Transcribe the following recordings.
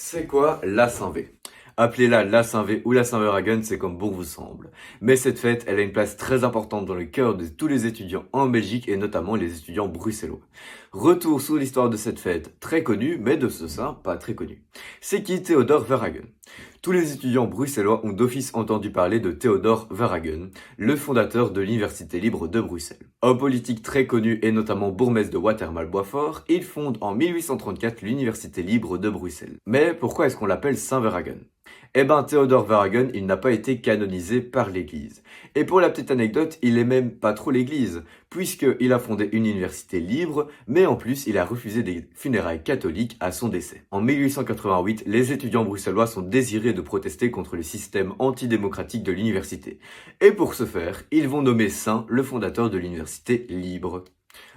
C'est quoi la Saint-V? Appelez-la la Saint-V ou la Saint-Verhaegen, c'est comme bon vous semble. Mais cette fête, elle a une place très importante dans le cœur de tous les étudiants en Belgique et notamment les étudiants bruxellois. Retour sur l'histoire de cette fête, très connue, mais de ce sein, pas très connue. C'est qui Theodor Verhaegen? Tous les étudiants bruxellois ont d'office entendu parler de Theodor Verhaegen, le fondateur de l'Université libre de Bruxelles. Homme politique très connu et notamment bourgmestre de Watermal-Boisfort, il fonde en 1834 l'Université libre de Bruxelles. Mais pourquoi est-ce qu'on l'appelle Saint-Verhaegen? Eh ben, Theodor Verhaegen, il n'a pas été canonisé par l'Église. Et pour la petite anecdote, il est même pas trop l'Église, puisqu'il a fondé une université libre, mais en plus, il a refusé des funérailles catholiques à son décès. En 1888, les étudiants bruxellois sont désirés de protester contre le système antidémocratique de l'université. Et pour ce faire, ils vont nommer Saint le fondateur de l'université libre.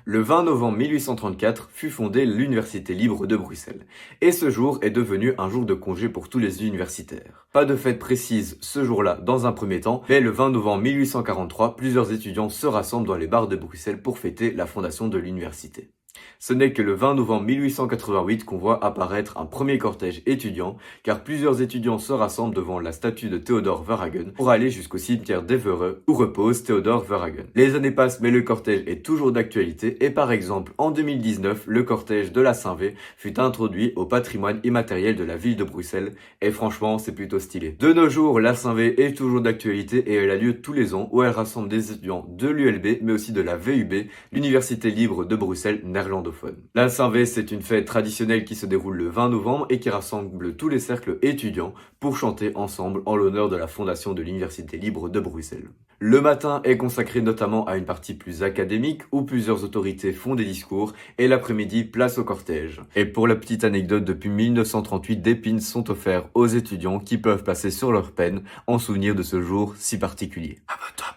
Le 20 novembre 1834 fut fondée l'Université libre de Bruxelles. Et ce jour est devenu un jour de congé pour tous les universitaires. Pas de fête précise ce jour-là dans un premier temps, mais le 20 novembre 1843, plusieurs étudiants se rassemblent dans les bars de Bruxelles pour fêter la fondation de l'université. Ce n'est que le 20 novembre 1888 qu'on voit apparaître un premier cortège étudiant, car plusieurs étudiants se rassemblent devant la statue de Theodor Verhaegen pour aller jusqu'au cimetière d'Evereux où repose Theodor Verhaegen. Les années passent mais le cortège est toujours d'actualité et par exemple en 2019, le cortège de la Saint-V fut introduit au patrimoine immatériel de la ville de Bruxelles et franchement c'est plutôt stylé. De nos jours, la Saint-V est toujours d'actualité et elle a lieu tous les ans où elle rassemble des étudiants de l'ULB mais aussi de la VUB, l'Université libre de Bruxelles néerlandophone. La Saint-V, c'est une fête traditionnelle qui se déroule le 20 novembre et qui rassemble tous les cercles étudiants pour chanter ensemble en l'honneur de la fondation de l'Université libre de Bruxelles. Le matin est consacré notamment à une partie plus académique où plusieurs autorités font des discours et l'après-midi place au cortège. Et pour la petite anecdote, depuis 1938, des pins sont offerts aux étudiants qui peuvent passer sur leur pen en souvenir de ce jour si particulier. Abonne-toi.